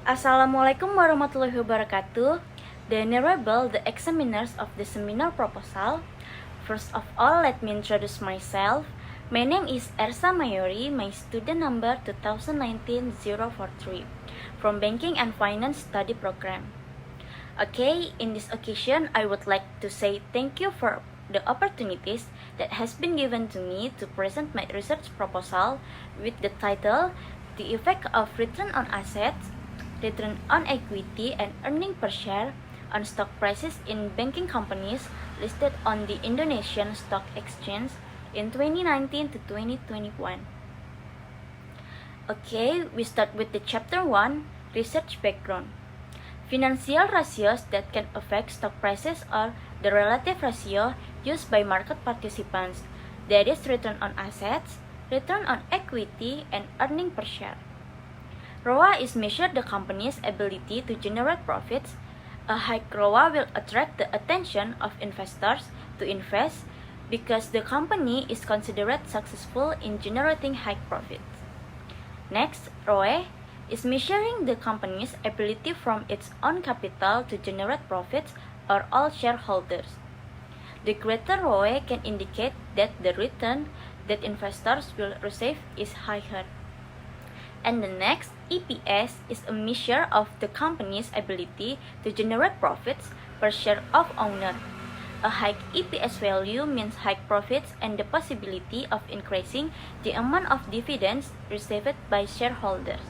Assalamualaikum warahmatullahi wabarakatuh. The Honorable, the examiners of the seminar proposal. First of all, let me introduce myself. My name is Ersa Mayori, my student number 2019-043 from Banking and Finance Study Program. Okay, in this occasion, I would like to say thank you for the opportunities that has been given to me to present my research proposal with the title, The Effect of Return on Assets, Return on Equity and Earning per Share on Stock Prices in Banking Companies listed on the Indonesian Stock Exchange in 2019 to 2021. Okay, we start with the chapter 1, Research Background. Financial ratios that can affect stock prices are the relative ratio used by market participants, that is return on assets, return on equity, and earning per share. ROA is measured the company's ability to generate profits. A high ROA will attract the attention of investors to invest because the company is considered successful in generating high profits. Next, ROE is measuring the company's ability from its own capital to generate profits for all shareholders. The greater ROE can indicate that the return that investors will receive is higher. And the next, EPS is a measure of the company's ability to generate profits per share of owner. A high EPS value means high profits and the possibility of increasing the amount of dividends received by shareholders.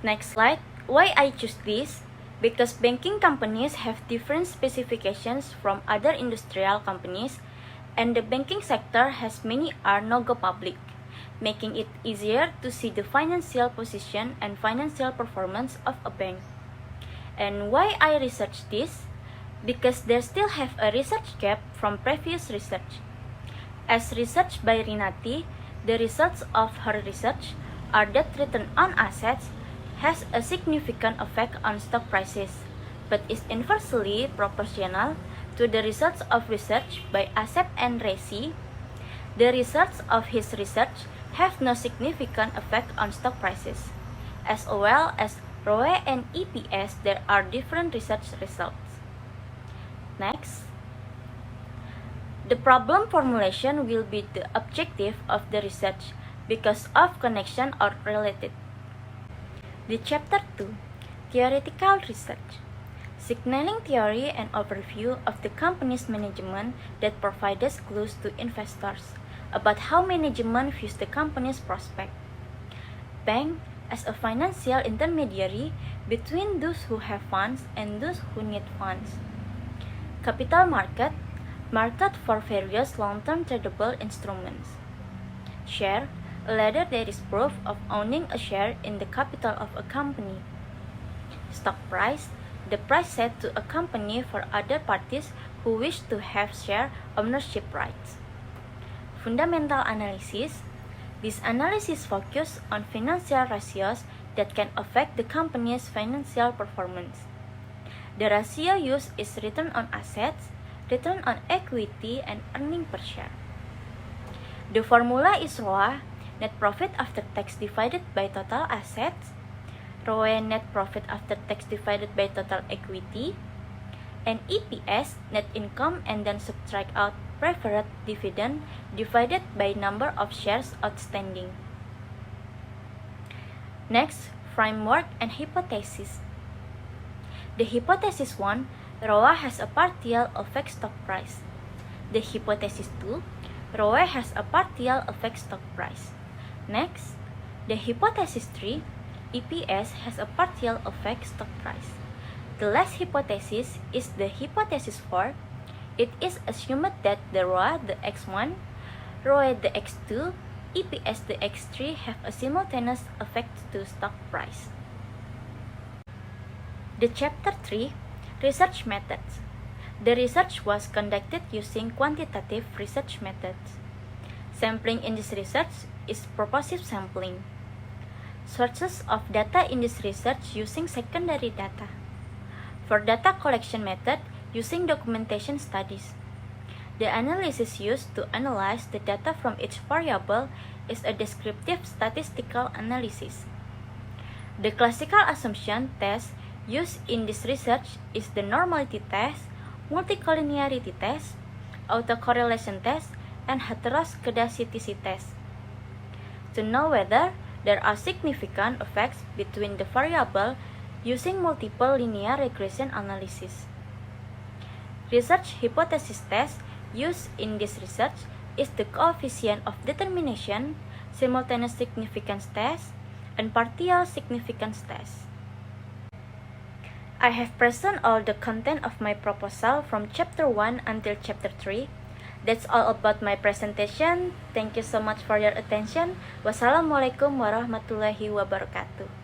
Next slide. Why I choose this? Because banking companies have different specifications from other industrial companies, and the banking sector has many are no-go public, making it easier to see the financial position and financial performance of a bank. And why I researched this? Because there still have a research gap from previous research. As researched by Rinati, the results of her research are that return on assets has a significant effect on stock prices, but is inversely proportional to the results of research by Asep and Resi. The results of his research have no significant effect on stock prices. As well as ROE and EPS, there are different research results. Next, the problem formulation will be the objective of the research because of connection or related. The chapter 2, Theoretical Research. Signaling theory and overview of the company's management that provides clues to investors about how management views the company's prospect. Bank as a financial intermediary between those who have funds and those who need funds. Capital market for various long-term tradable instruments. Share, a ladder that is proof of owning a share in the capital of a company. Stock price, the price set to a company for other parties who wish to have share ownership rights. Fundamental analysis. This analysis focuses on financial ratios that can affect the company's financial performance. The ratio used is return on assets, return on equity, and earning per share. The formula is ROA, net profit after tax divided by total assets, ROE, net profit after tax divided by total equity, and EPS, net income and then subtract out preferred dividend divided by number of shares outstanding. Next, framework and hypothesis. The hypothesis 1, ROA has a partial effect stock price. The hypothesis 2, ROE has a partial effect stock price. Next, the hypothesis 3, EPS has a partial effect stock price. The last hypothesis is the hypothesis 4. It is assumed that the ROA, the X1, ROE, the X2, EPS, the X3 have a simultaneous effect to stock price. The chapter 3, Research Methods. The research was conducted using quantitative research methods. Sampling in this research is purposive sampling. Sources of data in this research using secondary data. For data collection method, using documentation studies. The analysis used to analyze the data from each variable is a descriptive statistical analysis. The classical assumption test used in this research is the normality test, multicollinearity test, autocorrelation test, and heteroscedasticity test. To know whether there are significant effects between the variables using multiple linear regression analysis. Research hypothesis test used in this research is the coefficient of determination, simultaneous significance test, and partial significance test. I have present all the content of my proposal from chapter 1 until chapter 3. That's all about my presentation. Thank you so much for your attention. Wassalamualaikum warahmatullahi wabarakatuh.